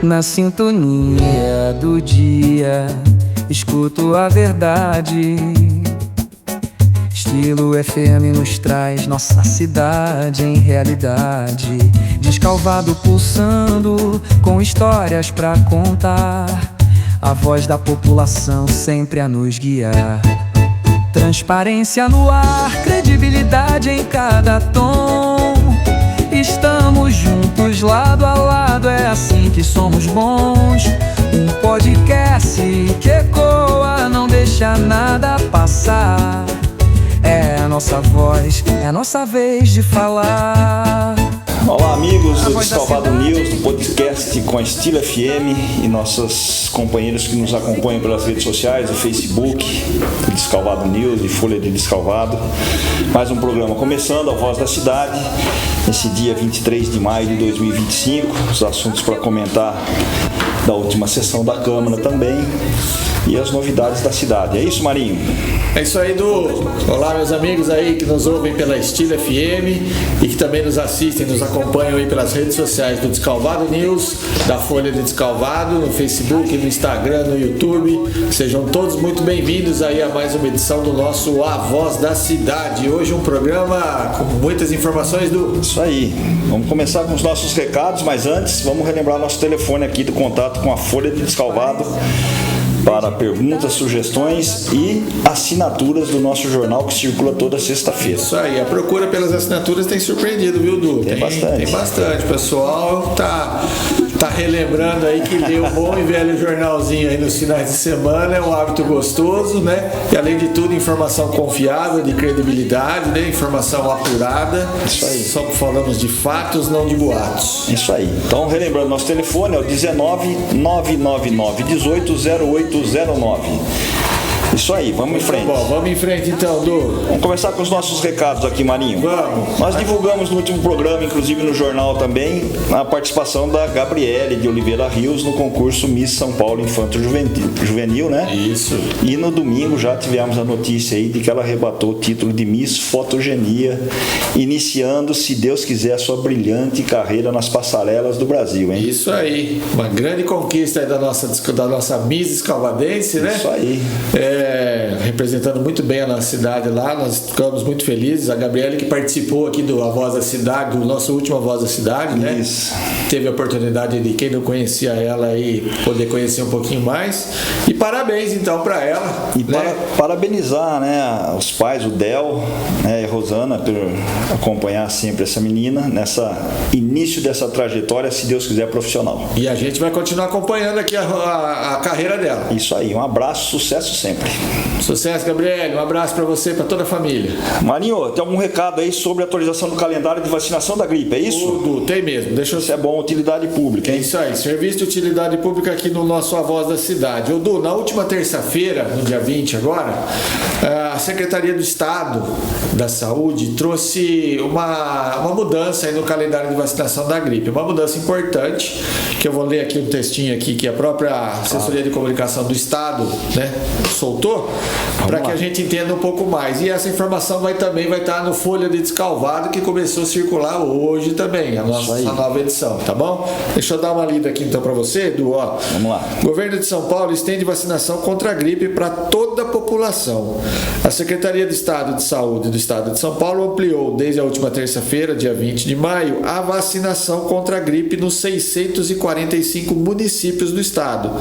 Na sintonia do dia, escuto a verdade. Estilo FM nos traz nossa cidade em realidade. Descalvado pulsando, com histórias pra contar. A voz da população sempre a nos guiar. Transparência no ar, credibilidade em cada tom. Estamos juntos lado a lado, é assim que somos bons. Um podcast que ecoa, não deixa nada passar. É a nossa voz, é a nossa vez de falar. Olá amigos do Descalvado News, do podcast com a Estilo FM e nossos companheiros que nos acompanham pelas redes sociais, o Facebook, o Descalvado News e Folha de Descalvado. Mais um programa começando, a Voz da Cidade, nesse dia 23 de maio de 2025. Os assuntos para comentar da última sessão da Câmara também e as novidades da cidade. É isso, Marinho? É isso aí, Du. Olá, meus amigos aí que nos ouvem pela Estilo FM e que também nos assistem, nos acompanham aí pelas redes sociais do Descalvado News, da Folha de Descalvado, no Facebook, no Instagram, no YouTube. Sejam todos muito bem-vindos aí a mais uma edição do nosso A Voz da Cidade. Hoje um programa com muitas informações, Du. Isso aí. Vamos começar com os nossos recados, mas antes vamos relembrar nosso telefone aqui do contato com a Folha de Descalvado para perguntas, sugestões e assinaturas do nosso jornal que circula toda sexta-feira. Isso aí, a procura pelas assinaturas tem surpreendido, viu, Du? Tem bastante. Tem bastante. O pessoal tá relembrando aí que ler um bom e velho jornalzinho aí nos finais de semana é um hábito gostoso, né? E além de tudo, informação confiável, de credibilidade, né? Informação apurada. Isso aí. Só falamos de fatos, não de boatos. Isso aí. Então, relembrando, nosso telefone é o 19 999 18 0809. Isso aí, vamos em frente. Bom, vamos em frente então, Du. Vamos começar com os nossos recados aqui, Marinho. Vamos. Nós divulgamos no último programa, inclusive no jornal também, a participação da Gabriele de Oliveira Rios no concurso Miss São Paulo Infanto Juvenil, né? Isso. E no domingo já tivemos a notícia aí de que ela arrebatou o título de Miss Fotogenia, iniciando, se Deus quiser, a sua brilhante carreira nas passarelas do Brasil, hein? Isso aí. Uma grande conquista aí da nossa Miss Escalvadense, né? Isso aí. Representando muito bem a nossa cidade lá, nós ficamos muito felizes. A Gabriele que participou aqui do A Voz da Cidade, do nosso último A Voz da Cidade, né? Isso. Teve a oportunidade de quem não conhecia ela aí poder conhecer um pouquinho mais. E parabéns então para ela. E né? Parabenizar, né, os pais, o Del, né, e a Rosana por acompanhar sempre essa menina nessa início dessa trajetória, se Deus quiser, profissional. E a gente vai continuar acompanhando aqui a carreira dela. Isso aí, um abraço, sucesso sempre. Sucesso, Gabriele. Um abraço para você, para toda a família. Marinho, tem algum recado aí sobre a atualização do calendário de vacinação da gripe, é isso? Tudo, tem mesmo. Deixa eu... Isso é bom, utilidade pública, É hein? isso aí, serviço de utilidade pública aqui no nosso A Voz da Cidade. Ô, Du, na última terça-feira, no dia 20 agora, a Secretaria do Estado da Saúde trouxe uma mudança aí no calendário de vacinação da gripe. Uma mudança importante, que eu vou ler aqui um textinho aqui que a própria Assessoria de Comunicação do Estado, né, soltou, para que a gente entenda um pouco mais. E essa informação vai estar no Folha de Descalvado, que começou a circular hoje também, a nossa nova edição, tá bom? Deixa eu dar uma lida aqui então para você, Edu. Vamos lá. O governo de São Paulo estende vacinação contra a gripe para toda a população. A Secretaria de Estado de Saúde do Estado de São Paulo ampliou desde a última terça-feira, dia 20 de maio, a vacinação contra a gripe nos 645 municípios do estado,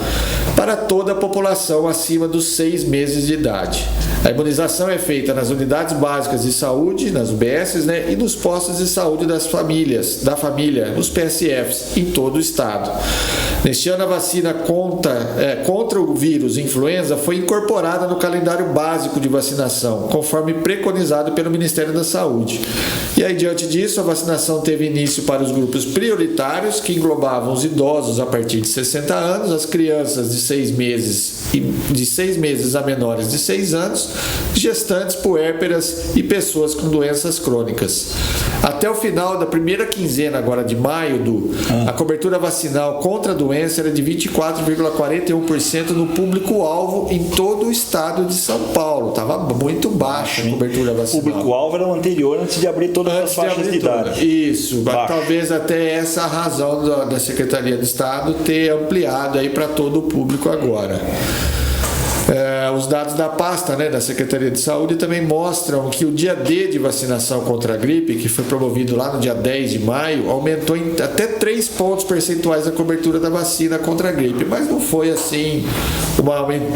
para toda a população acima dos 6 meses de idade. A imunização é feita nas unidades básicas de saúde, nas UBSs, né, e nos postos de saúde da família, nos PSFs, em todo o estado. Neste ano, a vacina contra o vírus influenza foi incorporada no calendário básico de vacinação, conforme preconizado pelo Ministério da Saúde. E aí, diante disso, a vacinação teve início para os grupos prioritários, que englobavam os idosos a partir de 60 anos, as crianças de 6 meses a menores de 6 anos, gestantes, puérperas e pessoas com doenças crônicas. Até o final da primeira quinzena agora de maio, a cobertura vacinal contra a doença era de 24,41% no público-alvo em todo o estado de São Paulo. Estava muito baixa a cobertura vacinal. O público-alvo era o anterior, antes de abrir todas as faixas de idade. Isso, talvez até essa a razão da Secretaria do Estado ter ampliado aí para todo o público agora. Os dados da pasta, da Secretaria de Saúde também mostram que o dia D de vacinação contra a gripe, que foi promovido lá no dia 10 de maio, aumentou em até 3 pontos percentuais a cobertura da vacina contra a gripe, mas não foi assim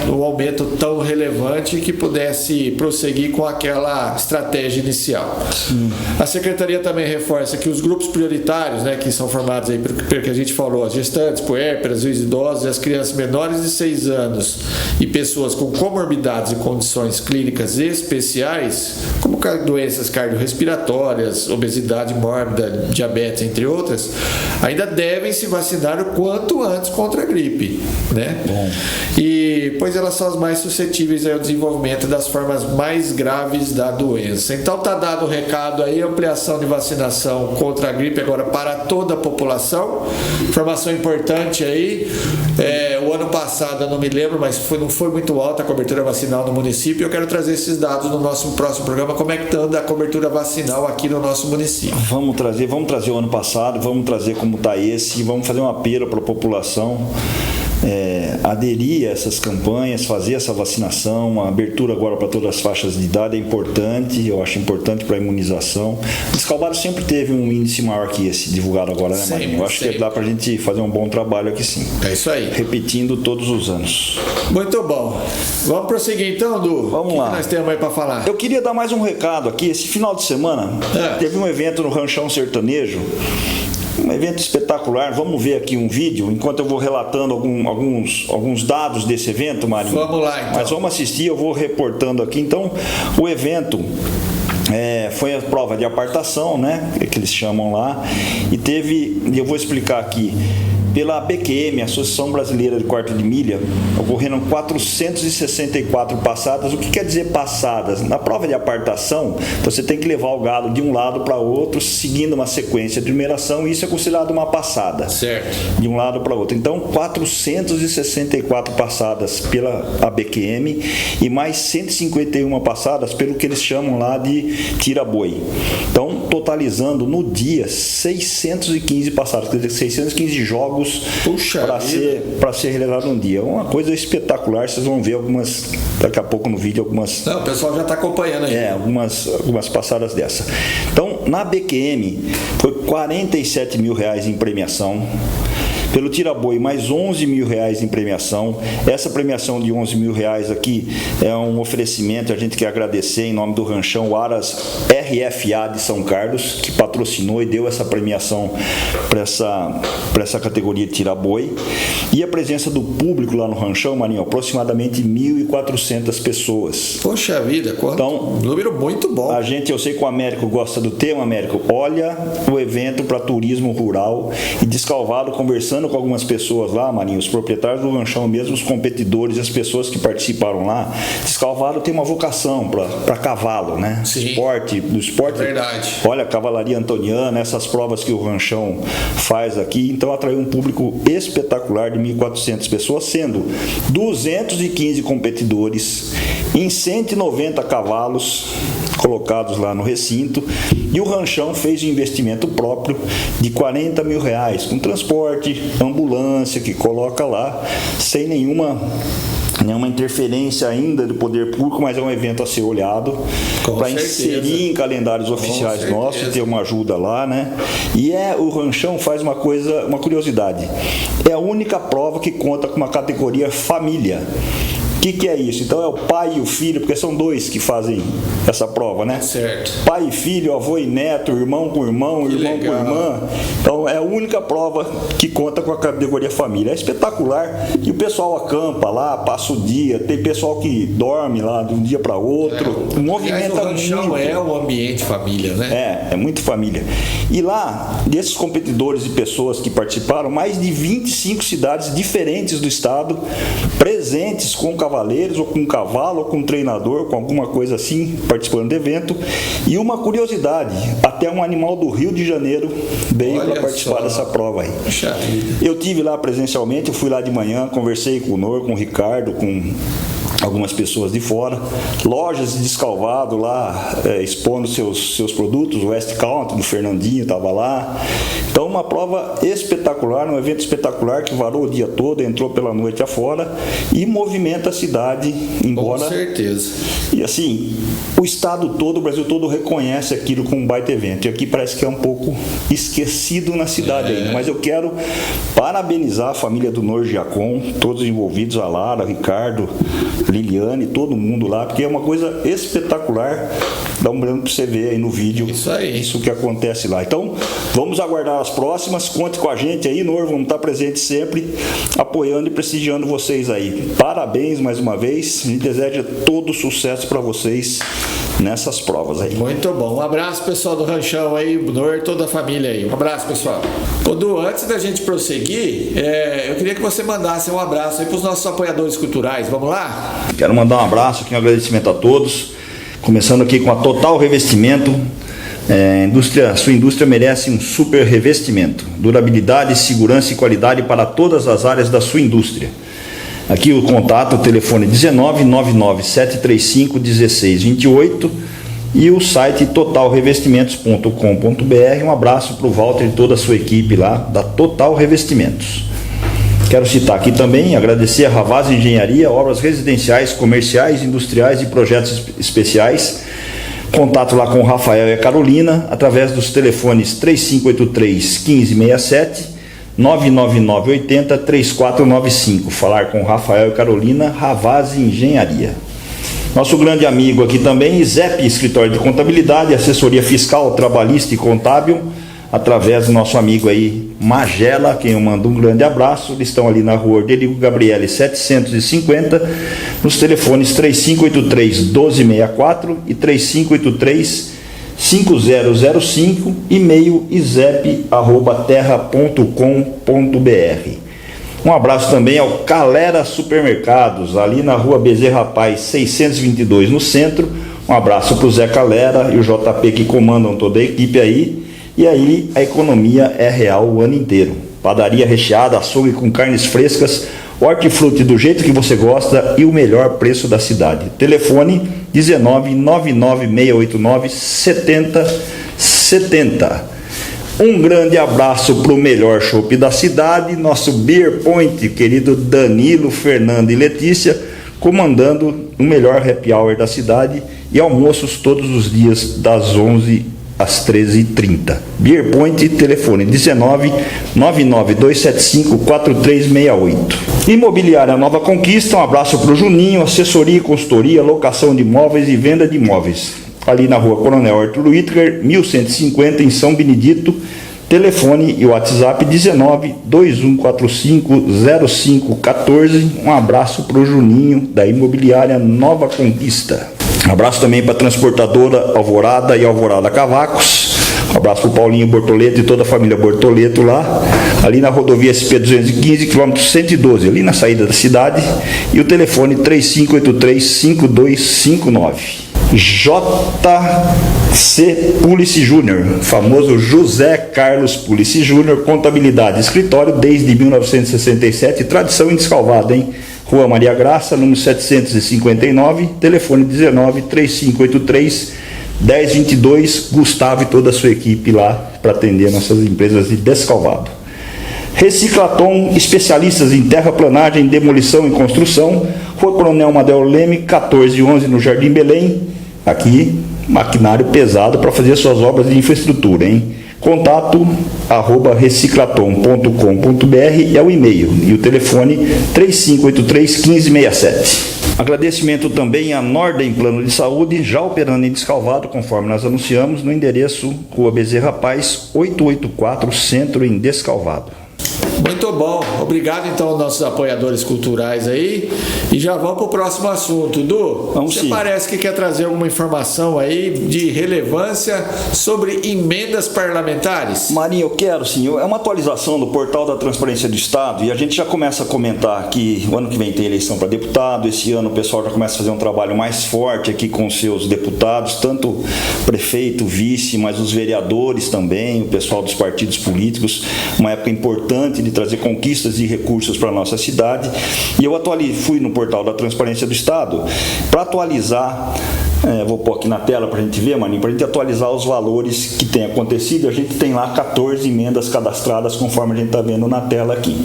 um aumento tão relevante que pudesse prosseguir com aquela estratégia inicial. A Secretaria também reforça que os grupos prioritários, que são formados aí pelo que a gente falou, as gestantes, puérperas, os idosos e as crianças menores de 6 anos e pessoas com comorbidades e condições clínicas especiais, como doenças cardiorrespiratórias, obesidade mórbida, diabetes, entre outras, ainda devem se vacinar o quanto antes contra a gripe, pois elas são as mais suscetíveis ao desenvolvimento das formas mais graves da doença. Então tá dado o recado aí, ampliação de vacinação contra a gripe agora para toda a população. Informação importante aí, o ano passado, eu não me lembro, mas não foi muito alta a cobertura vacinal no município. Eu quero trazer esses dados no nosso próximo programa, como é que anda a cobertura vacinal aqui no nosso município. Vamos trazer o ano passado, vamos trazer como está esse, e vamos fazer um apelo para a população aderir a essas campanhas, fazer essa vacinação. A abertura agora para todas as faixas de idade é importante, eu acho importante para a imunização. O Descalvado sempre teve um índice maior que esse divulgado agora, né, Marinho? Eu acho que dá para a gente fazer um bom trabalho aqui, sim. É isso aí. Repetindo todos os anos. Muito bom. Vamos prosseguir então, Du? Vamos lá. O que nós temos aí para falar? Eu queria dar mais um recado aqui. Esse final de semana teve um evento no Ranchão Sertanejo, um evento espetacular. Vamos ver aqui um vídeo, enquanto eu vou relatando alguns dados desse evento, Marinho. Vamos lá, então. Mas vamos assistir, eu vou reportando aqui. Então, o evento foi a prova de apartação, que eles chamam lá, e eu vou explicar aqui. Pela ABQM, Associação Brasileira de Quarto de Milha, ocorreram 464 passadas. O que quer dizer passadas? Na prova de apartação, você tem que levar o gado de um lado para outro, seguindo uma sequência de numeração, e isso é considerado uma passada. Certo. De um lado para outro. Então, 464 passadas pela ABQM e mais 151 passadas pelo que eles chamam lá de tira-boi. Então, totalizando no dia 615 passadas, quer dizer, 615 jogos para ser realizado um dia. Uma coisa espetacular, vocês vão ver daqui a pouco no vídeo algumas. Não, o pessoal já está acompanhando aí. Algumas passadas dessa. Então, na BQM foi R$47 mil em premiação. Pelo tira-boi, mais R$11 mil em premiação. Essa premiação de R$11 mil aqui é um oferecimento, a gente quer agradecer em nome do Ranchão, o Aras RFA de São Carlos, que patrocinou e deu essa premiação para essa categoria de tira-boi. E a presença do público lá no Ranchão, Marinho, aproximadamente 1.400 pessoas. Poxa vida, então, número muito bom. Eu sei que o Américo gosta do tema, Américo. Olha o evento para turismo rural e Descalvado, conversando com algumas pessoas lá, Marinho, os proprietários do ranchão mesmo, os competidores, as pessoas que participaram lá. Descalvado tem uma vocação para cavalo, Sim. Do esporte. É verdade. Olha, a cavalaria antoniana, essas provas que o ranchão faz aqui, então atraiu um público espetacular de 1.400 pessoas, sendo 215 competidores em 190 cavalos colocados lá no recinto, e o ranchão fez um investimento próprio de R$40 mil, com transporte, ambulância que coloca lá, sem nenhuma interferência ainda do poder público, mas é um evento a ser olhado para inserir em calendários oficiais nossos, ter uma ajuda lá, E o ranchão faz uma curiosidade, é a única prova que conta com uma categoria família. O que é isso? Então é o pai e o filho, porque são dois que fazem essa prova, Certo. Pai e filho, avô e neto, irmão com irmão, irmão com irmã. Então é a única prova que conta com a categoria família. É espetacular. E o pessoal acampa lá, passa o dia, tem pessoal que dorme lá de um dia para outro. Movimenta o ranchão muito. É um ambiente família, É muito família. E lá, desses competidores e pessoas que participaram, mais de 25 cidades diferentes do estado, presentes com cavalos cavaleiros, ou com um cavalo, ou com um treinador, com alguma coisa assim, participando do evento. E uma curiosidade, até um animal do Rio de Janeiro veio para participar dessa prova aí. Eu tive lá presencialmente, eu fui lá de manhã, conversei com o Nor, com o Ricardo, com algumas pessoas de fora, lojas de Descalvado lá, expondo seus produtos, o West Country do Fernandinho estava lá. Então uma prova espetacular, um evento espetacular que varou o dia todo, entrou pela noite afora e movimenta a cidade, embora... Com certeza. E assim, o estado todo, o Brasil todo reconhece aquilo como um baita evento, e aqui parece que é um pouco esquecido na cidade ainda, mas eu quero parabenizar a família do Nor Giacom, todos os envolvidos, a Lara, o Ricardo, Liliane, todo mundo lá, porque é uma coisa espetacular. Dá um branco para você ver aí no vídeo isso que acontece lá. Então, vamos aguardar as próximas. Conte com a gente aí, Nor, vamos estar presentes sempre, apoiando e prestigiando vocês aí. Parabéns mais uma vez, me deseja todo sucesso para vocês nessas provas aí. Muito bom. Um abraço, pessoal do Ranchão aí, Nor, toda a família aí. Um abraço, pessoal. Ô, Du, antes da gente prosseguir, eu queria que você mandasse um abraço aí para os nossos apoiadores culturais. Vamos lá? Quero mandar um abraço aqui, um agradecimento a todos. Começando aqui com a Total Revestimento. Sua indústria merece um super revestimento. Durabilidade, segurança e qualidade para todas as áreas da sua indústria. Aqui o contato, o telefone 1999-735-1628 e o site totalrevestimentos.com.br. Um abraço para o Walter e toda a sua equipe lá da Total Revestimentos. Quero citar aqui também, agradecer a Ravaz Engenharia, obras residenciais, comerciais, industriais e projetos especiais. Contato lá com o Rafael e a Carolina, através dos telefones 3583-1567, 99980-3495. Falar com o Rafael e Carolina, Ravaz Engenharia. Nosso grande amigo aqui também, ISEP, Escritório de Contabilidade, Assessoria Fiscal, Trabalhista e Contábil, através do nosso amigo aí, Magela, quem eu mando um grande abraço. Eles estão ali na rua Orderico Gabriele 750, nos telefones 3583-1264 e 3583-5005, e-mail isep@terra.com.br. Um abraço também ao Calera Supermercados, ali na rua Bezerra Paz 622, no centro. Um abraço para o Zé Calera e o JP que comandam toda a equipe aí. E aí a economia é real o ano inteiro. Padaria recheada, açougue com carnes frescas, hortifruti do jeito que você gosta e o melhor preço da cidade. Telefone 19-99689-7070. Um grande abraço para o melhor chopp da cidade, nosso Beer Point, querido Danilo, Fernando e Letícia, comandando o melhor happy hour da cidade e almoços todos os dias das 11 às 13h30. Beer Point, telefone 19-99275-4368. Imobiliária Nova Conquista, um abraço para o Juninho, assessoria, consultoria, locação de imóveis e venda de imóveis. Ali na rua Coronel Arthur Whittaker, 1150, em São Benedito. Telefone e WhatsApp 19-2145-0514. Um abraço para o Juninho, da Imobiliária Nova Conquista. Um abraço também para a transportadora Alvorada e Alvorada Cavacos. Um abraço para o Paulinho Bortoleto e toda a família Bortoleto lá, ali na rodovia SP 215, km 112, ali na saída da cidade. E o telefone 3583-5259. JC Pulici Júnior, famoso José Carlos Pulici Júnior, contabilidade, escritório desde 1967, tradição em Descalvado, hein? Rua Maria Graça, número 759, telefone 19-3583-1022, Gustavo e toda a sua equipe lá para atender nossas empresas de Descalvado. Reciclaton, especialistas em terraplanagem, demolição e construção, Rua Coronel Madel Leme, 1411, no Jardim Belém. Aqui, maquinário pesado para fazer suas obras de infraestrutura, hein? Contato @reciclaton.com.br é o e-mail e o telefone 3583-1567. Agradecimento também à Nordem Plano de Saúde, já operando em Descalvado, conforme nós anunciamos, no endereço Rua Bezerra Paz 884, Centro, em Descalvado. Muito bom. Obrigado, então, aos nossos apoiadores culturais aí. E já vamos para o próximo assunto. Du, Vamos você sim. parece que quer trazer alguma informação aí de relevância sobre emendas parlamentares? Marinho, eu quero sim. É uma atualização do portal da Transparência do Estado e a gente já começa a comentar que o ano que vem tem eleição para deputado. Esse ano o pessoal já começa a fazer um trabalho mais forte aqui com seus deputados, tanto prefeito, vice, mas os vereadores também, o pessoal dos partidos políticos. Uma época importante de trazer conquistas e recursos para a nossa cidade. E eu fui no portal da Transparência do Estado para atualizar, vou pôr aqui na tela para a gente ver, Maninho, para a gente atualizar os valores que tem acontecido. A gente tem lá 14 emendas cadastradas, conforme a gente está vendo na tela aqui.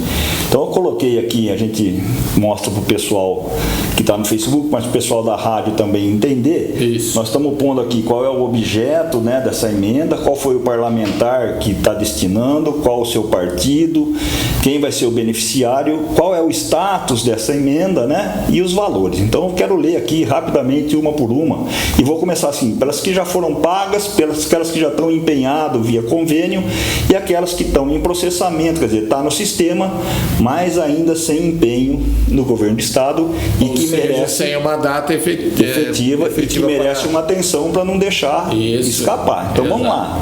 Então eu coloquei aqui, a gente mostra para o pessoal que está no Facebook, mas para o pessoal da rádio também entender. Isso. Nós estamos pondo aqui qual é o objeto, né, dessa emenda, qual foi o parlamentar que está destinando, qual o seu partido, quem vai ser o beneficiário, qual é o status dessa emenda, né, e os valores. Então eu quero ler aqui rapidamente uma por uma e vou começar assim, pelas que já foram pagas, pelas aquelas que já estão empenhadas via convênio e aquelas que estão em processamento, quer dizer, está no sistema, mas ainda sem empenho no governo do estado e Ou que seja, merece sem uma data efetiva e que merece uma atenção para não deixar escapar. Então vamos lá.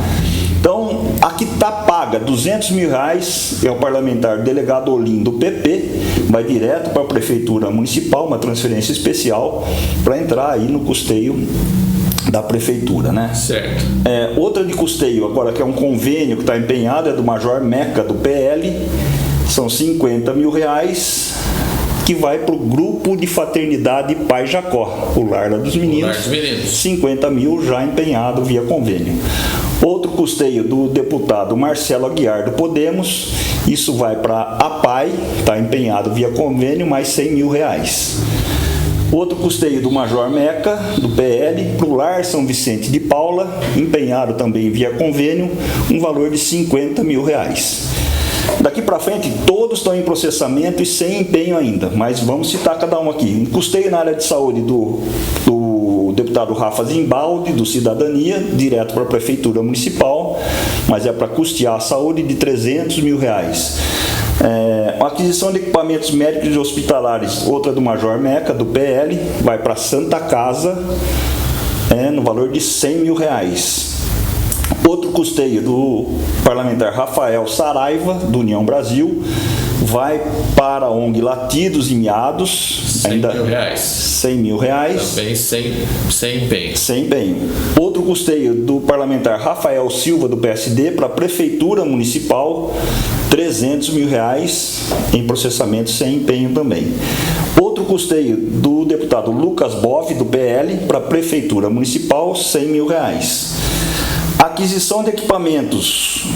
Então, aqui está paga R$200 mil, é o parlamentar delegado Olim do PP, vai direto para a Prefeitura Municipal, uma transferência especial para entrar aí no custeio da Prefeitura, né? Certo. Outra de custeio, agora que é um convênio que está empenhado, é do Major Meca, do PL, são R$50 mil, que vai para o Grupo de Fraternidade Pai Jacó, o Lar dos Meninos, 50 mil já empenhado via convênio. Outro custeio do deputado Marcelo Aguiar do Podemos, isso vai para a PAI, está empenhado via convênio, mais R$100 mil. Outro custeio do Major Meca, do PL, para o Lar São Vicente de Paula, empenhado também via convênio, um valor de R$50 mil. Daqui para frente, todos estão em processamento e sem empenho ainda, mas vamos citar cada um aqui. Um custeio na área de saúde do deputado Rafa Zimbaldi, do Cidadania, direto para a Prefeitura Municipal, mas é para custear a saúde, de R$300 mil. A aquisição de equipamentos médicos e hospitalares, outra do Major Meca, do PL, vai para a Santa Casa, no valor de R$100 mil. Outro custeio do parlamentar Rafael Saraiva, do União Brasil, vai para a ONG Latidos e Miados, ainda R$100 mil. Também sem empenho. Sem empenho. Outro custeio do parlamentar Rafael Silva, do PSD, para a Prefeitura Municipal, R$300 mil em processamento sem empenho também. Outro custeio do deputado Lucas Boff, do PL, para a Prefeitura Municipal, R$100 mil. Aquisição de equipamentos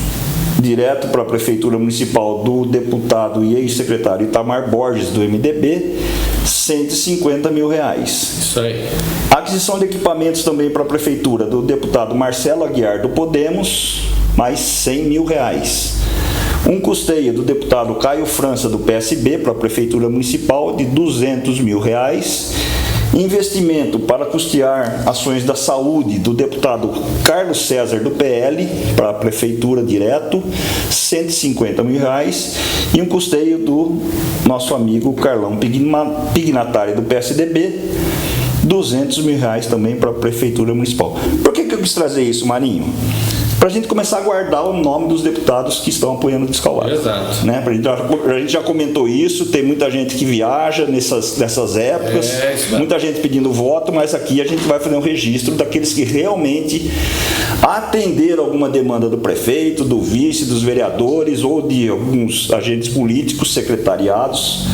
direto para a Prefeitura Municipal do deputado e ex-secretário Itamar Borges, do MDB, R$150 mil. Isso aí. Aquisição de equipamentos também para a Prefeitura do deputado Marcelo Aguiar, do Podemos, mais R$100 mil. Um custeio do deputado Caio França, do PSB, para a Prefeitura Municipal, de R$200 mil. Investimento para custear ações da saúde do deputado Carlos César, do PL, para a Prefeitura direto, R$150 mil. E um custeio do nosso amigo Carlão Pignatário, do PSDB, R$200 mil também para a Prefeitura Municipal. Por que eu quis trazer isso, Marinho? Para a gente começar a guardar o nome dos deputados que estão apoiando o Descalvado. Exato. Né? A gente já comentou isso, tem muita gente que viaja nessas épocas, muita gente pedindo voto, mas aqui a gente vai fazer um registro daqueles que realmente atenderam alguma demanda do prefeito, do vice, dos vereadores ou de alguns agentes políticos, secretariados,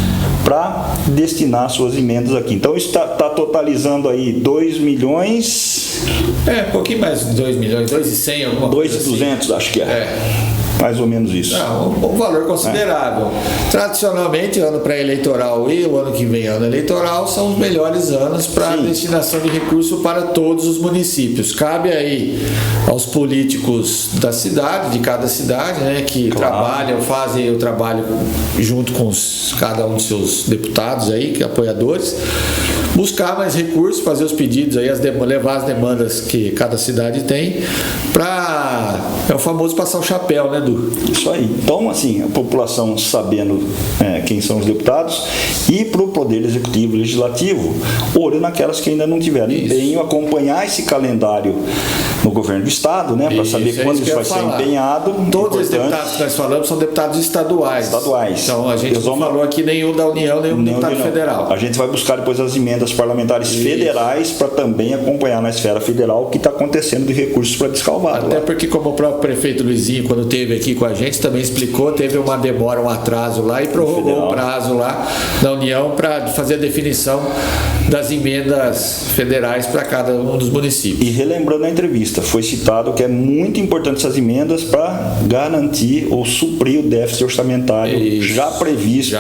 para destinar suas emendas aqui. Então isso está totalizando aí 2 milhões... um pouquinho mais de 2 milhões, 2.100, alguma coisa 2.200, assim. Acho que é. Mais ou menos isso. Um valor considerável. Tradicionalmente, ano pré-eleitoral e o ano que vem, ano eleitoral, são os melhores anos para a destinação de recursos para todos os municípios. Cabe aí aos políticos da cidade, de cada cidade, né, que trabalham, fazem o trabalho junto com cada um dos seus deputados aí, que apoiadores, buscar mais recursos, fazer os pedidos aí, levar as demandas que cada cidade tem, é o famoso passar o chapéu, né, Du? Isso aí. Então, assim, a população sabendo quem são os deputados, e para o Poder Executivo e Legislativo, olho naquelas que ainda não tiveram empenho, acompanhar esse calendário no governo do Estado, né, para saber quando isso vai ser empenhado. Todos os deputados que nós falamos são deputados estaduais. Então, a gente não falou aqui nenhum da União, nenhum deputado federal. A gente vai buscar depois as emendas parlamentares federais para também acompanhar na esfera federal o que está acontecendo de recursos para Descalvado. Até porque, como o próprio prefeito Luizinho, quando esteve aqui com a gente, também explicou, teve uma demora, um atraso lá e prorrogou o prazo lá da União para fazer a definição das emendas federais para cada um dos municípios. E relembrando a entrevista, foi citado que é muito importante essas emendas para garantir ou suprir o déficit orçamentário já previsto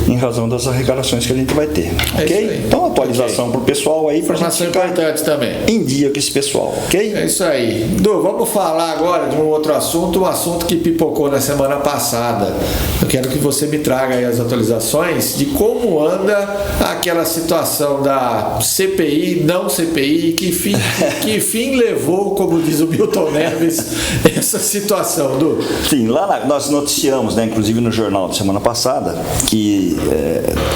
em razão das arrecadações que a gente vai ter. Ok? Então, atualização para o pessoal aí, para a gente ficar importante também em dia com esse pessoal, ok? É isso aí. Du, vamos falar agora de um outro assunto, um assunto que pipocou na semana passada. Eu quero que você me traga aí as atualizações de como anda aquela situação da CPI, não CPI, que fim levou, como diz o Milton Neves, essa situação, Du? Sim, lá nós noticiamos, né, inclusive no jornal de semana passada, que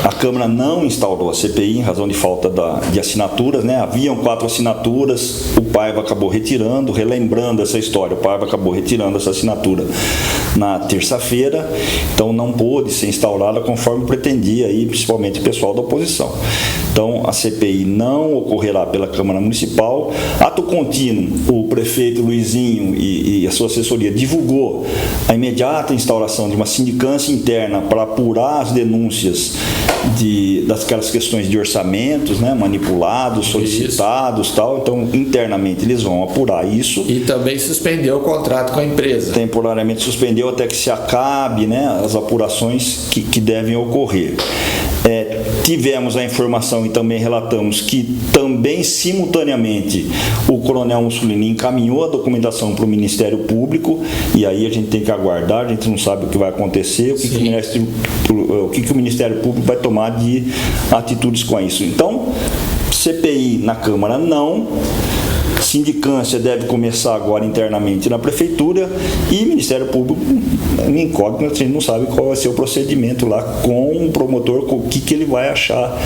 a Câmara não instaurou a CPI em razão de falta de assinaturas, né? Haviam 4 assinaturas, o Paiva acabou retirando, relembrando essa história, o Paiva acabou retirando essa assinatura na terça-feira, então não pôde ser instaurada conforme pretendia aí, principalmente o pessoal da oposição. Então a CPI não ocorrerá pela Câmara Municipal. Ato contínuo, o prefeito Luizinho e a sua assessoria divulgou a imediata instauração de uma sindicância interna para apurar as denúncias daquelas questões de orçamentos, né, manipulados, solicitados, tal. Então internamente eles vão apurar isso. E também suspendeu o contrato com a empresa. Temporariamente suspendeu até que se acabe, né, as apurações que devem ocorrer. Tivemos a informação e também relatamos que também simultaneamente o coronel Mussolini encaminhou a documentação para o Ministério Público, e aí a gente tem que aguardar, a gente não sabe o que vai acontecer, o que o Ministério Público vai tomar de atitudes com isso. Então, CPI na Câmara não, sindicância deve começar agora internamente na Prefeitura, e Ministério Público, incógnito, a gente não sabe qual vai ser o procedimento lá com o promotor, o que ele vai achar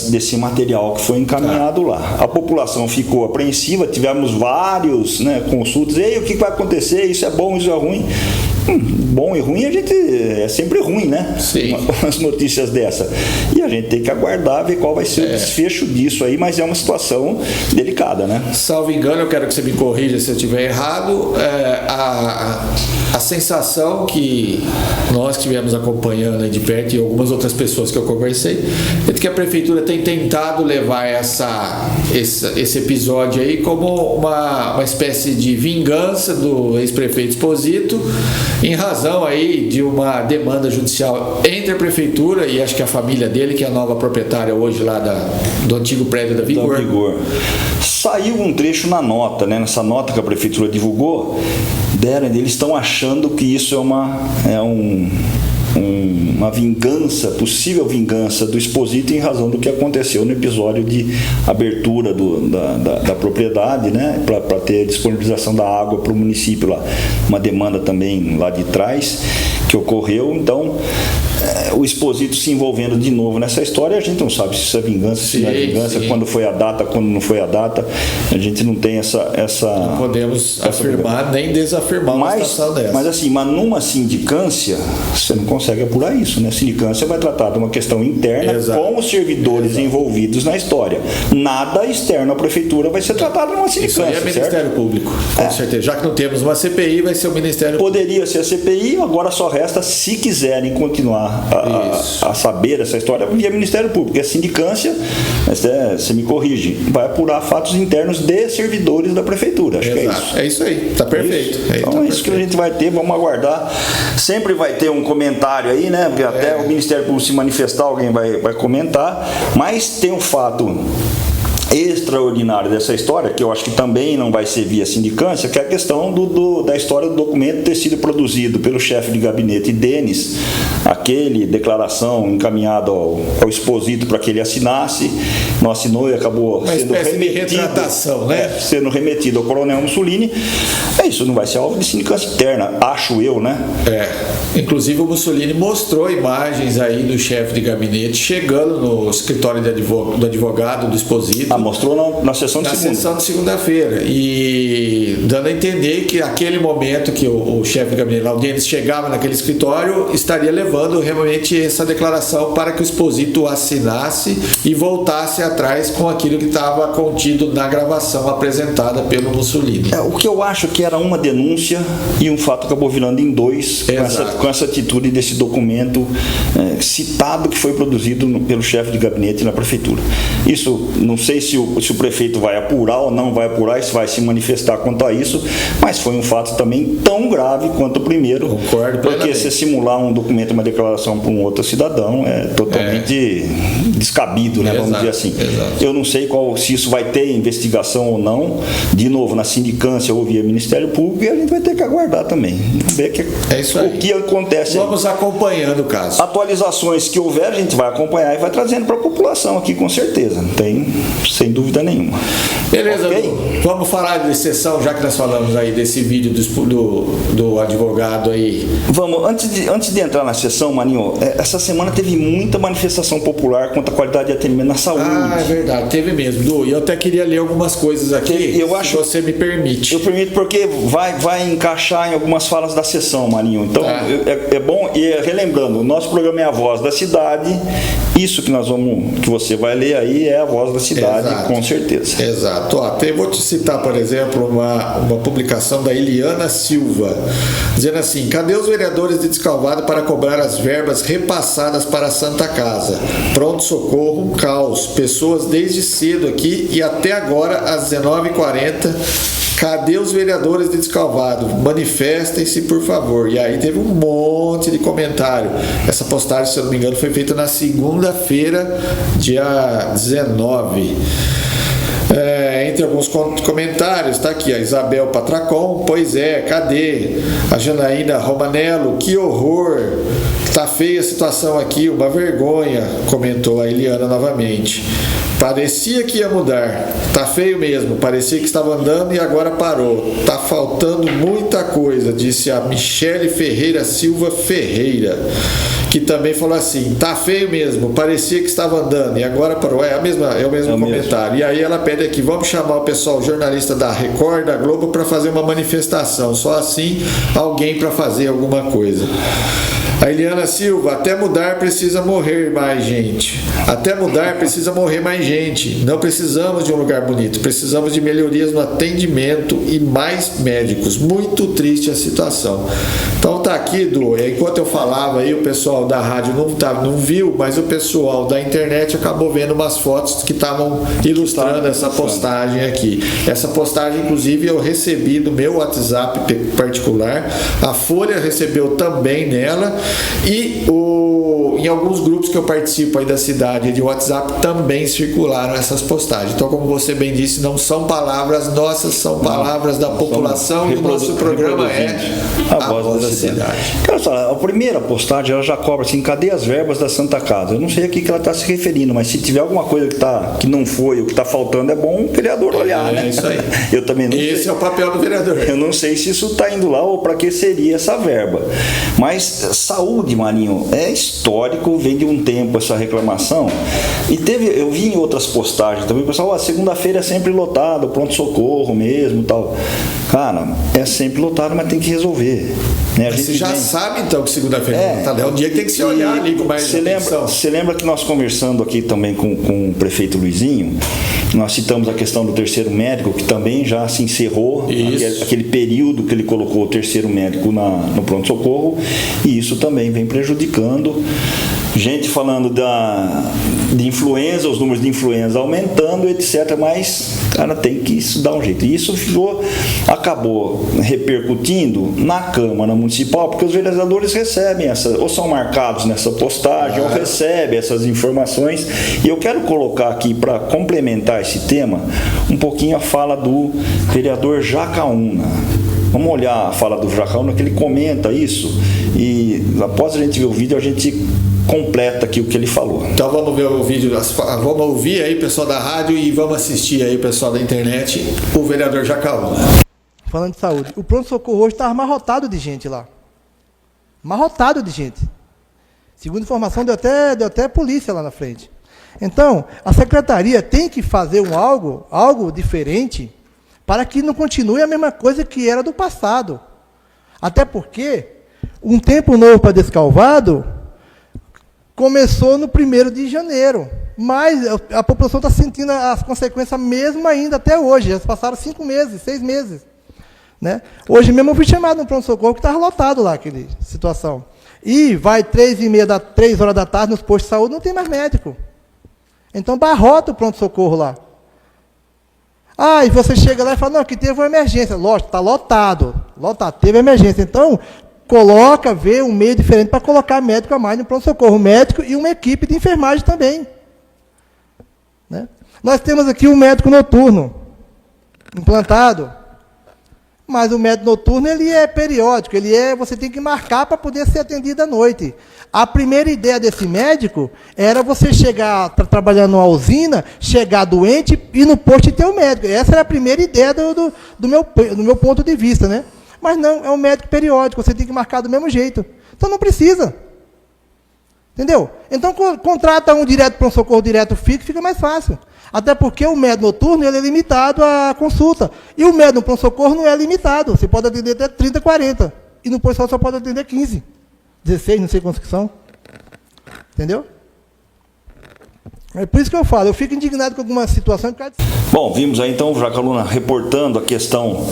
desse material que foi encaminhado lá. A população ficou apreensiva, tivemos vários, né, consultas, o que vai acontecer, isso é bom, isso é ruim. Bom e ruim, é sempre ruim, né? Sim. As notícias dessa. E a gente tem que aguardar, ver qual vai ser o desfecho disso aí, mas é uma situação delicada, né? Salvo engano, eu quero que você me corrija se eu estiver errado, a sensação que nós estivemos acompanhando aí de perto e algumas outras pessoas que eu conversei, é de que a Prefeitura tem tentado levar esse episódio aí como uma espécie de vingança do ex-prefeito Esposito, em razão aí de uma demanda judicial entre a Prefeitura e acho que a família dele, que é a nova proprietária hoje lá do antigo prédio da Vigor. Saiu um trecho na nota, né? Nessa nota que a Prefeitura divulgou, eles estão achando que isso é uma vingança, possível vingança do Esposito em razão do que aconteceu no episódio de abertura da propriedade, né, para ter a disponibilização da água para o município lá. Uma demanda também lá de trás que ocorreu. Então o Esposito se envolvendo de novo nessa história, a gente não sabe se isso é vingança, se não é vingança, quando foi a data, quando não foi a data, a gente não tem essa não podemos afirmar nem desafirmar uma situação dessa. Mas numa sindicância, você não consegue apurar isso, né? A sindicância vai tratar de uma questão interna com os servidores envolvidos na história. Nada externo à Prefeitura vai ser tratado numa sindicância. Isso aí é Ministério Público, com certeza. Já que não temos uma CPI, vai ser o Ministério Público. Poderia ser a CPI, agora só resta, se quiserem continuar a saber essa história, via Ministério Público. E a sindicância, você me corrige, vai apurar fatos internos de servidores da Prefeitura. Acho que é isso. É isso aí, tá perfeito. Então é isso que a gente vai ter, vamos aguardar. Sempre vai ter um comentário aí, né? Porque até o Ministério Público se manifestar, alguém vai comentar. Mas tem um fato extraordinário dessa história, que eu acho que também não vai ser via sindicância, que é a questão da história do documento ter sido produzido pelo chefe de gabinete Denis, aquele declaração encaminhada ao Exposito para que ele assinasse, não assinou e acabou sendo remetido, né? Sendo remetido ao coronel Mussolini. Isso não vai ser alvo de sindicância interna, acho eu, né? Inclusive o Mussolini mostrou imagens aí do chefe de gabinete chegando no escritório do advogado do Exposito. Mostrou na sessão de segunda. Na sessão de segunda-feira. E dando a entender que aquele momento que o chefe de gabinete, lá, o Denis, chegava naquele escritório, estaria levando realmente essa declaração para que o Exposito assinasse e voltasse atrás com aquilo que estava contido na gravação apresentada pelo Mussolini. O que eu acho que era uma denúncia e um fato acabou virando em dois, com essa atitude desse documento citado que foi produzido pelo chefe de gabinete na prefeitura. Isso, não sei se o prefeito vai apurar ou não vai apurar, se vai se manifestar quanto a isso, mas foi um fato também tão grave quanto o primeiro. Concordo, porque se simular um documento, uma declaração para um outro cidadão é totalmente descabido, né? Vamos dizer assim. Exato. Eu não sei se isso vai ter investigação ou não, de novo, na sindicância ou via Ministério Público, e a gente vai ter que aguardar também. Ver o que acontece. Vamos acompanhando o caso. Atualizações que houver, a gente vai acompanhar e vai trazendo para a população aqui, com certeza. Não tem, sem dúvida nenhuma. Beleza, okay? Vamos falar de exceção, já que nós falamos aí desse vídeo do advogado aí. Vamos, antes de entrar na sessão, Maninho, essa semana teve muita manifestação popular contra a qualidade de atendimento na saúde. É verdade, teve mesmo, Du. E eu até queria ler algumas coisas aqui, se você me permite. Eu permito porque vai encaixar em algumas falas da sessão, Maninho. Então, é bom, e relembrando, o nosso programa é a voz da cidade, isso que você vai ler aí é a voz da cidade. Exato. Com certeza. Exato. Até vou te citar, por exemplo, uma publicação da Eliana Silva, dizendo assim: cadê os vereadores de Descalvado para cobrar as verbas repassadas para a Santa Casa? Pronto-socorro, um caos. Pessoas desde cedo aqui e até agora, às 19h40. Cadê os vereadores de Descalvado? Manifestem-se, por favor. E aí teve um monte de comentário. Essa postagem, se eu não me engano, foi feita na segunda-feira, dia 19. Entre alguns comentários, está aqui a Isabel Patracon: pois é, cadê? A Janaína Romanello: que horror, tá feia a situação aqui, uma vergonha, comentou a Eliana novamente. Parecia que ia mudar, tá feio mesmo, parecia que estava andando e agora parou, tá faltando muita coisa, disse a Michele Ferreira Silva Ferreira, que também falou assim: tá feio mesmo, parecia que estava andando e agora parou. É o mesmo comentário. E aí ela pede aqui: vamos chamar o pessoal, jornalista da Record, da Globo, para fazer uma manifestação, só assim alguém para fazer alguma coisa. A Eliana Silva: até mudar precisa morrer mais gente. Até mudar precisa morrer mais gente. Não precisamos de um lugar bonito, precisamos de melhorias no atendimento e mais médicos. Muito triste a situação. Então tá aqui, Du. Enquanto eu falava aí, o pessoal da rádio não viu, mas o pessoal da internet acabou vendo umas fotos que estavam ilustrando essa postagem aqui. Essa postagem, inclusive, eu recebi do meu WhatsApp particular. A Folha recebeu também nela. E em alguns grupos que eu participo aí da cidade de WhatsApp também circularam essas postagens. Então, como você bem disse, não são palavras nossas, são palavras da população, e o nosso programa é a voz da cidade. Quero falar, a primeira postagem ela já cobra assim: cadê as verbas da Santa Casa? Eu não sei a que ela está se referindo, mas se tiver alguma coisa que não foi, o que está faltando, é bom o vereador olhar, né? É isso aí. Eu também não sei. Esse é o papel do vereador. Eu não sei se isso está indo lá ou para que seria essa verba. Mas saúde, Marinho, é histórico, vem de um tempo essa reclamação. E eu vi em outras postagens também, o pessoal: segunda-feira é sempre lotado, pronto-socorro mesmo, tal. Cara, é sempre lotado, mas tem que resolver, né? Você já sabe então que segunda-feira é lotado. É um dia que tem que se olhar ali com mais atenção. Você lembra que nós conversando aqui também com o prefeito Luizinho, nós citamos a questão do terceiro médico, que também já se encerrou, aquele período que ele colocou o terceiro médico no pronto-socorro, e isso também vem prejudicando. Gente falando de influenza, os números de influenza aumentando, etc. Mas, cara, tem que isso dar um jeito. E isso acabou repercutindo na Câmara Municipal, porque os vereadores recebem ou são marcados nessa postagem, ou recebem essas informações. E eu quero colocar aqui, para complementar esse tema, um pouquinho a fala do vereador Jacaúna. Vamos olhar a fala do Jacaúna, que ele comenta isso, e após a gente ver o vídeo, a gente completa aqui o que ele falou. Então vamos ver o vídeo, vamos ouvir aí o pessoal da rádio e vamos assistir aí o pessoal da internet, o vereador Jacaúna. Falando de saúde, o pronto-socorro hoje está amarrotado de gente lá. Amarrotado de gente. Segundo informação, deu até polícia lá na frente. Então, a secretaria tem que fazer algo diferente para que não continue a mesma coisa que era do passado. Até porque um tempo novo para Descalvado começou no 1º de janeiro, mas a população está sentindo as consequências mesmo ainda até hoje. Já passaram 5 meses, 6 meses. Né? Hoje mesmo eu fui chamado no pronto-socorro que estava lotado lá, aquela situação. E vai 3 horas da tarde nos postos de saúde, não tem mais médico. Então barrota o pronto-socorro lá. Ah, e você chega lá e fala, não, aqui teve uma emergência. Lógico, está lotado, teve emergência. Então, vê um meio diferente para colocar médico a mais no pronto-socorro. Médico e uma equipe de enfermagem também. Né? Nós temos aqui um médico noturno implantado, mas o médico noturno ele é periódico, você tem que marcar para poder ser atendido à noite. A primeira ideia desse médico era você chegar, trabalhando numa usina, chegar doente e no posto ter um médico. Essa era a primeira ideia do meu ponto de vista, né? Mas não, é um médico periódico, você tem que marcar do mesmo jeito. Então não precisa. Entendeu? Então contrata um direto para um socorro direto fixo, fica mais fácil. Até porque o médico noturno ele é limitado à consulta. E o médico no pronto-socorro não é limitado. Você pode atender até 30, 40. E no posto só pode atender 15. 16, não sei quantos que são. Entendeu? É por isso que eu falo, eu fico indignado com alguma situação. Bom, vimos aí então o Jacaúna reportando a questão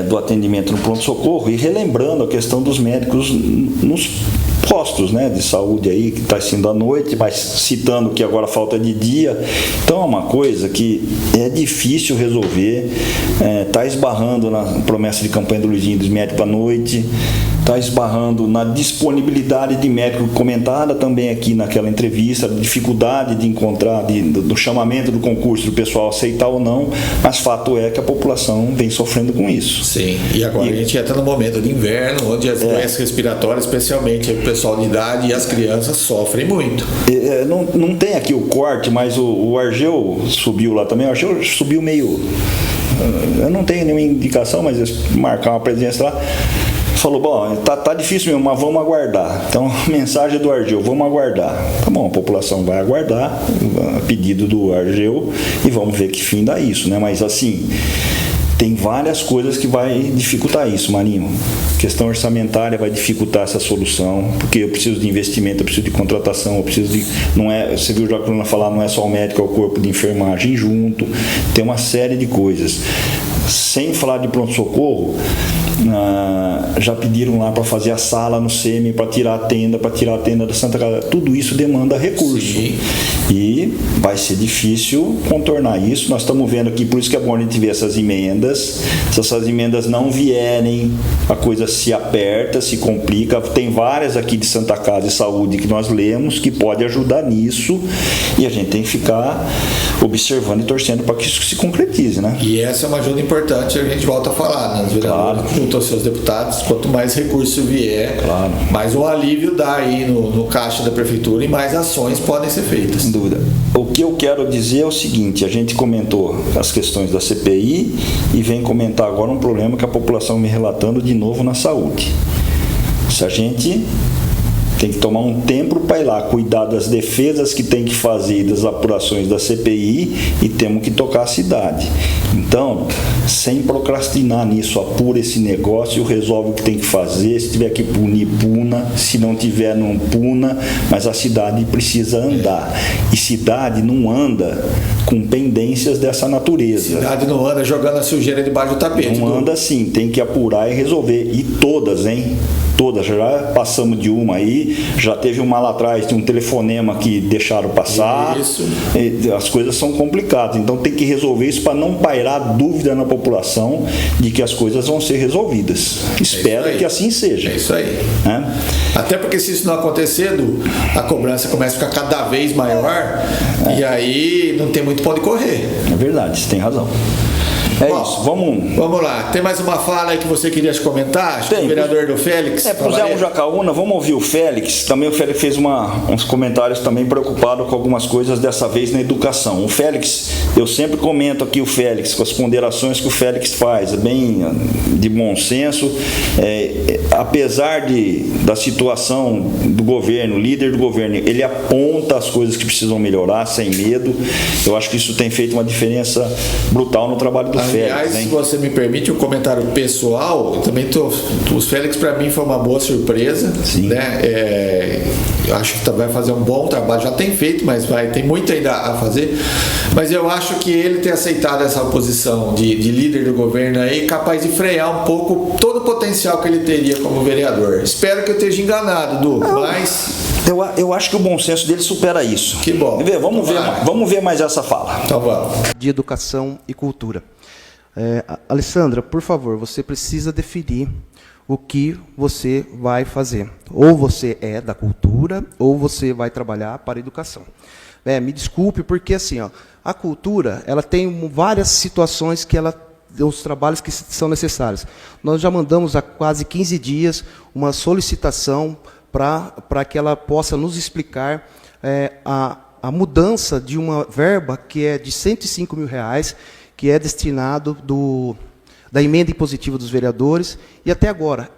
do atendimento no pronto-socorro e relembrando a questão dos médicos nos postos, né, de saúde aí, que está sendo à noite, mas citando que agora falta de dia. Então é uma coisa que é difícil resolver, está esbarrando na promessa de campanha do Luizinho dos médicos à noite, está esbarrando na disponibilidade de médico comentada também aqui naquela entrevista, a dificuldade de encontrar, do chamamento do concurso, do pessoal aceitar ou não, mas fato é que a população vem sofrendo com isso. Sim, e agora a gente entra no momento de inverno, onde as doenças respiratórias, especialmente o pessoal de idade e as crianças, sofrem muito. Não tem aqui o corte, mas o Argeu subiu lá também, o Argeu subiu meio... Eu não tenho nenhuma indicação, mas marcar uma presença lá... Falou, bom, tá difícil mesmo, mas vamos aguardar. Então, mensagem do Argeu, vamos aguardar. Tá bom, a população vai aguardar, a pedido do Argeu, e vamos ver que fim dá isso, né? Mas, assim, tem várias coisas que vai dificultar isso, Marinho. Questão orçamentária vai dificultar essa solução, porque eu preciso de investimento, eu preciso de contratação, eu preciso de... Você viu o Jacaúna falar, não é só o médico, é o corpo de enfermagem junto, tem uma série de coisas. Sem falar de pronto-socorro, já pediram lá para fazer a sala no SEMI, para tirar a tenda da Santa Casa. Tudo isso demanda recurso. Sim. E vai ser difícil contornar isso. Nós estamos vendo aqui, por isso que é bom a gente ver essas emendas. Se essas emendas não vierem, a coisa se aperta, se complica. Tem várias aqui de Santa Casa e Saúde que nós lemos que pode ajudar nisso, e a gente tem que ficar observando e torcendo para que isso se concretize, né? E essa é uma ajuda importante, a gente volta a falar, né? Os vereadores, junto aos seus deputados, quanto mais recurso vier, mais um alívio dá aí no caixa da prefeitura e mais ações podem ser feitas. Sem dúvida. O que eu quero dizer é o seguinte, a gente comentou as questões da CPI e vem comentar agora um problema que a população vem relatando de novo na saúde. Se a gente tem que tomar um tempo para ir lá cuidar das defesas que tem que fazer, das apurações da CPI, e temos que tocar a cidade. Então, sem procrastinar nisso, apura esse negócio, resolve o que tem que fazer. Se tiver que punir, puna. Se não tiver, não puna. Mas a cidade precisa andar. E cidade não anda com pendências dessa natureza. A cidade não anda jogando a sujeira debaixo do tapete. Não anda assim, tem que apurar e resolver. E todas, hein? Todas. Já passamos de uma aí, já teve uma lá atrás de um telefonema que deixaram passar. Isso. As coisas são complicadas, então tem que resolver isso para não pairar dúvida na população de que as coisas vão ser resolvidas. Espero que assim seja. É isso aí. Até porque se isso não acontecer, a cobrança começa a ficar cada vez maior e aí não tem muito pra onde correr. É verdade, você tem razão. Bom, isso, vamos lá. Tem mais uma fala aí que você queria comentar? Acho que o vereador do Félix. Pro Zé Jacaúna, vamos ouvir o Félix. Também o Félix fez uns comentários também preocupado com algumas coisas, dessa vez na educação. O Félix, eu sempre comento aqui o Félix, com as ponderações que o Félix faz, é bem de bom senso. Apesar da situação do governo, líder do governo, ele aponta as coisas que precisam melhorar sem medo. Eu acho que isso tem feito uma diferença brutal no trabalho do Aliás, Félix, se você me permite um comentário pessoal, eu também o Félix para mim foi uma boa surpresa. Sim. Né? Eu acho que vai fazer um bom trabalho, já tem feito, mas tem muito ainda a fazer. Mas eu acho que ele ter aceitado essa posição de líder do governo aí, capaz de frear um pouco todo o potencial que ele teria como vereador. Espero que eu esteja enganado, Du, mas... Eu acho que o bom senso dele supera isso. Que bom. Vamos ver mais essa fala. Então vamos. De educação e cultura. Alessandra, por favor, você precisa definir o que você vai fazer. Ou você é da cultura, ou você vai trabalhar para a educação. Me desculpe, porque assim, a cultura, ela tem várias situações que os trabalhos que são necessários. Nós já mandamos há quase 15 dias uma solicitação para que ela possa nos explicar a mudança de uma verba que é de R$105 mil, que é destinado da emenda impositiva dos vereadores, e até agora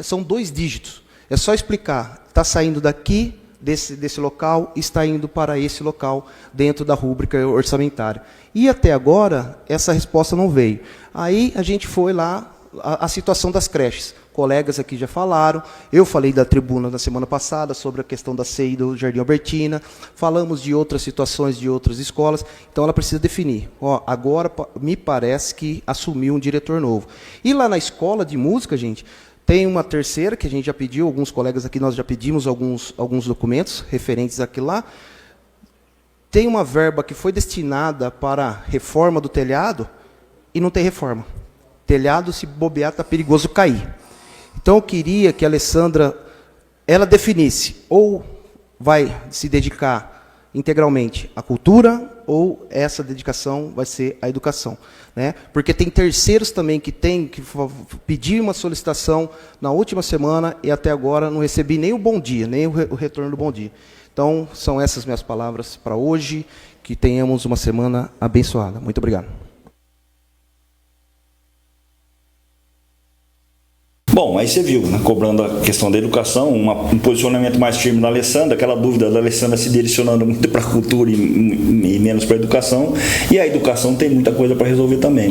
são 2 dígitos. É só explicar, está saindo daqui, desse local, está indo para esse local, dentro da rúbrica orçamentária. E até agora, essa resposta não veio. Aí a gente foi lá, a situação das creches. Colegas aqui já falaram, eu falei da tribuna na semana passada sobre a questão da CEI do Jardim Albertina, falamos de outras situações de outras escolas, então ela precisa definir. Agora me parece que assumiu um diretor novo. E lá na escola de música, gente, tem uma terceira que a gente já pediu, alguns colegas aqui nós já pedimos alguns documentos referentes àquilo lá. Tem uma verba que foi destinada para a reforma do telhado e não tem reforma. Telhado, se bobear, está perigoso cair. Então, eu queria que a Alessandra, ela definisse, ou vai se dedicar integralmente à cultura, ou essa dedicação vai ser à educação. Né? Porque tem terceiros também que pedir uma solicitação na última semana e até agora não recebi nem o bom dia, nem o retorno do bom dia. Então, são essas minhas palavras para hoje, que tenhamos uma semana abençoada. Muito obrigado. Bom, aí você viu, né, cobrando a questão da educação, um posicionamento mais firme da Alessandra, aquela dúvida da Alessandra se direcionando muito para a cultura e menos para a educação, e a educação tem muita coisa para resolver também.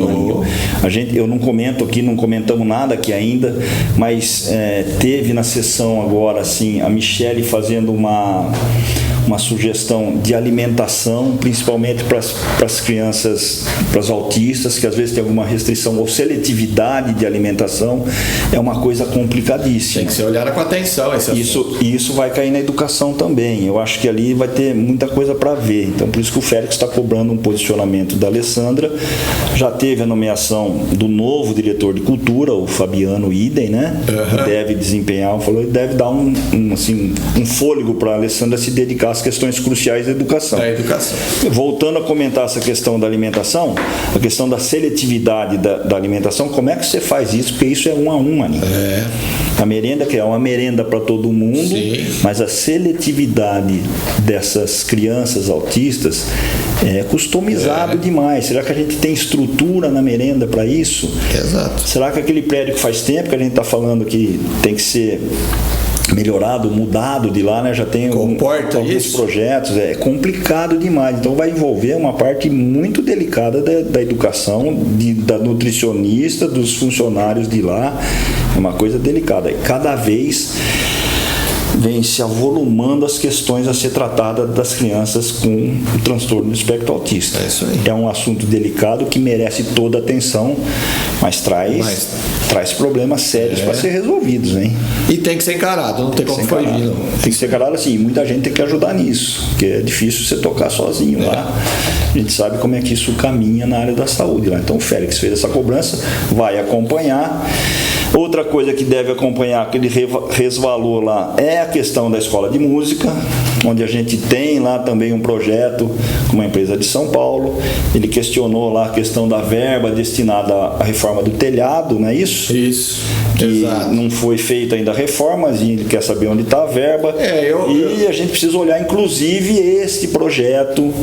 Eu não comento aqui, não comentamos nada aqui ainda, mas teve na sessão agora, assim, a Michele fazendo uma sugestão de alimentação, principalmente para as crianças, para os autistas, que às vezes tem alguma restrição ou seletividade de alimentação, é uma coisa complicadíssima. Tem que ser olhada com atenção esse assunto. Isso vai cair na educação também. Eu acho que ali vai ter muita coisa para ver. Então, por isso que o Félix está cobrando um posicionamento da Alessandra. Já teve a nomeação do novo diretor de cultura, o Fabiano Idem, né? Que deve desempenhar, deve dar um fôlego para a Alessandra se dedicar às questões cruciais da educação. Voltando a comentar essa questão da alimentação, a questão da seletividade da alimentação, como é que você faz isso? Porque isso é 1 a 1, Aninha. A merenda, que é uma merenda para todo mundo, mas a seletividade dessas crianças autistas é customizado demais. Será que a gente tem estrutura na merenda para isso? Exato. Será que aquele prédio que faz tempo que a gente está falando que tem que ser melhorado, mudado de lá, né? Já tem alguns projetos, é complicado demais, então vai envolver uma parte muito delicada da educação, da nutricionista, dos funcionários de lá, é uma coisa delicada, e cada vez vem se avolumando as questões a ser tratadas das crianças com o transtorno do espectro autista. É isso aí. É um assunto delicado que merece toda a atenção, mas traz problemas sérios para ser resolvidos, hein? E tem que ser encarado, não tem como fugir, não. Tem que ser encarado assim, muita gente tem que ajudar nisso, porque é difícil você tocar sozinho lá. A gente sabe como é que isso caminha na área da saúde lá. Então o Félix fez essa cobrança, vai acompanhar. Outra coisa que deve acompanhar, que ele resvalou lá, é a questão da escola de música, onde a gente tem lá também um projeto com uma empresa de São Paulo. Ele questionou lá a questão da verba destinada à reforma do telhado, não é isso? Isso, que exato. Não foi feita ainda a reforma, e ele quer saber onde está a verba. A gente precisa olhar, inclusive, este projeto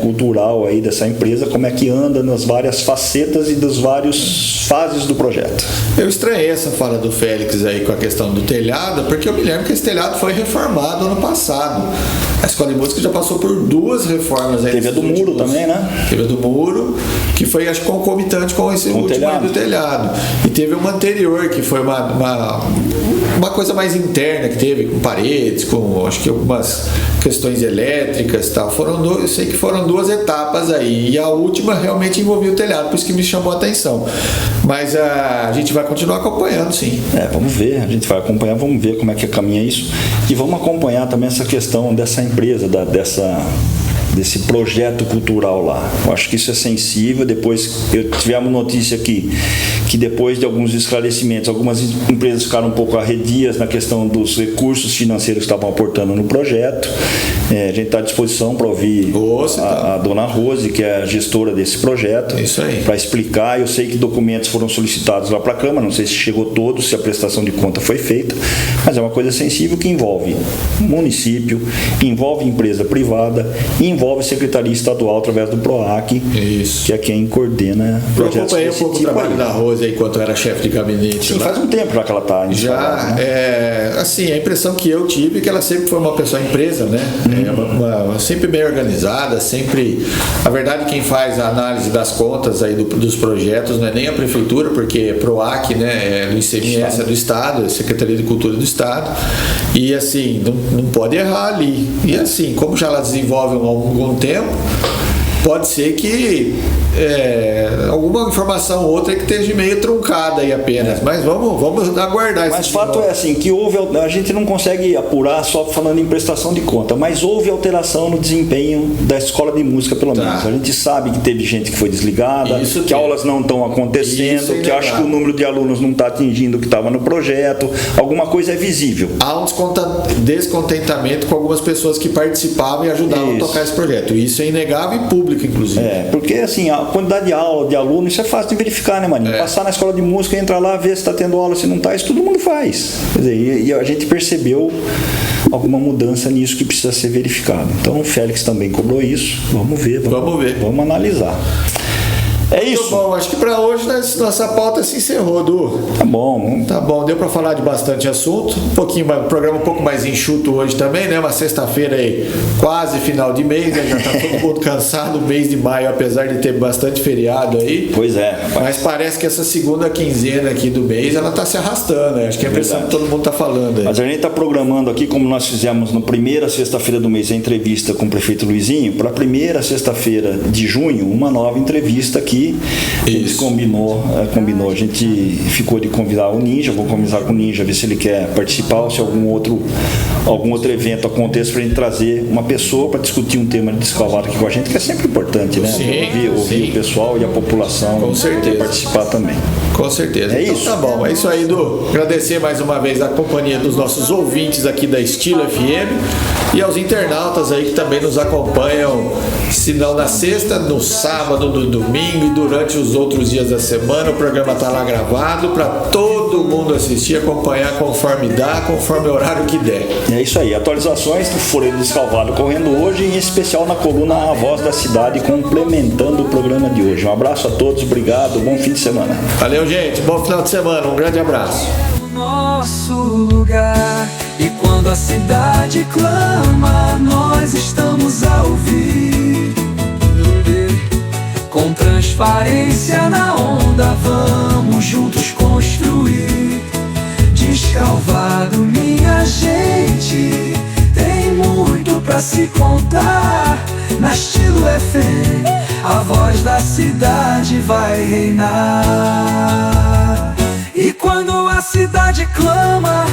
cultural aí dessa empresa, como é que anda nas várias facetas e das várias fases do projeto. Eu estranhei essa fala do Félix aí com a questão do telhado, porque eu me lembro que esse telhado foi reformado ano passado. A Escola de Música já passou por 2 reformas aí. Teve a do muro também, né? Teve a do muro, que foi, acho, concomitante com esse último aí do telhado. E teve uma anterior, que foi uma coisa mais interna, que teve com paredes, com, acho que algumas questões elétricas e tal. Eu sei que foram 2 etapas aí. E a última realmente envolvia o telhado, por isso que me chamou a atenção. Mas a gente vai continuar acompanhando, sim. Vamos ver, a gente vai acompanhar, vamos ver como é que caminha isso. E vamos acompanhar também essa questão dessa empresa, desse projeto cultural lá. Eu acho que isso é sensível. Depois, tivemos notícia aqui que depois de alguns esclarecimentos, algumas empresas ficaram um pouco arredias na questão dos recursos financeiros que estavam aportando no projeto. A gente está à disposição para ouvir a dona Rose, que é a gestora desse projeto, para explicar. Eu sei que documentos foram solicitados lá para a Câmara, não sei se chegou todos, se a prestação de conta foi feita, mas é uma coisa sensível que envolve município, envolve empresa privada, envolve Secretaria Estadual através do PROAC, que é quem coordena projetos desse tipo. Eu acompanhei um pouco o trabalho da Rose aí, enquanto era chefe de gabinete. Sim, faz um tempo já que ela está já, assim, a impressão que eu tive é que ela sempre foi uma pessoa empresa, né? Sempre bem organizada, sempre. A verdade, quem faz a análise das contas aí dos projetos não é nem a prefeitura, porque é PROAC, né? Do ICMS é do Estado, é Secretaria de Cultura do Estado. E assim, não pode errar ali. E assim, como já ela desenvolve há algum tempo, pode ser que alguma informação ou outra que esteja meio truncada aí apenas, mas vamos aguardar. Mas fato é assim, que a gente não consegue apurar só falando em prestação de conta, mas houve alteração no desempenho da escola de música, pelo menos. A gente sabe que teve gente que foi desligada, que aulas não estão acontecendo, que acho que o número de alunos não está atingindo o que estava no projeto, alguma coisa é visível. Há um descontentamento com algumas pessoas que participavam e ajudavam a tocar esse projeto. Isso é inegável e público, inclusive. Porque assim, a quantidade de aula, de aluno, isso é fácil de verificar, né, Maninho? Passar na escola de música, entrar lá, ver se está tendo aula, se não está, isso todo mundo faz. Quer dizer, e a gente percebeu alguma mudança nisso que precisa ser verificado. Então o Félix também cobrou isso. Vamos ver. Vamos analisar. É isso. Muito bom, acho que para hoje nossa pauta se encerrou, Du. Tá bom. Tá bom, deu para falar de bastante assunto. Um programa um pouco mais enxuto hoje também, né? Uma sexta-feira aí, quase final de mês, né? Já tá todo mundo cansado, o mês de maio, apesar de ter bastante feriado aí. Pois é. Mas parece que essa segunda quinzena aqui do mês, ela tá se arrastando, né? Acho que é a impressão que todo mundo tá falando aí. Mas a gente tá programando aqui, como nós fizemos na primeira sexta-feira do mês, a entrevista com o prefeito Luizinho, para a primeira sexta-feira de junho, uma nova entrevista aqui. A gente combinou, a gente ficou de convidar o Ninja, vou conversar com o Ninja, ver se ele quer participar ou se algum outro evento aconteça, para a gente trazer uma pessoa para discutir um tema de descalvado aqui com a gente, que é sempre importante, né? Ouvir o pessoal e a população. Com certeza. Participar também. Com certeza. Então, isso. Tá bom, é isso aí, Du. Agradecer mais uma vez a companhia dos nossos ouvintes aqui da Estilo FM e aos internautas aí que também nos acompanham, se não na sexta, no sábado, no domingo e durante os outros dias da semana. O programa está lá gravado para todo mundo assistir, acompanhar conforme dá, conforme o horário que der. É isso aí, atualizações do Folha do Descalvado correndo hoje, em especial na coluna A Voz da Cidade, complementando o programa de hoje. Um abraço a todos, obrigado, bom fim de semana. Valeu, gente, bom final de semana, um grande abraço. Nosso lugar, e quando a cidade clama, nós estamos a ouvir. Com transparência na onda, vamos juntos construir. Descalvado, minha gente. pra se contar. Na Estilo FM, a voz da cidade vai reinar. E quando a cidade clama,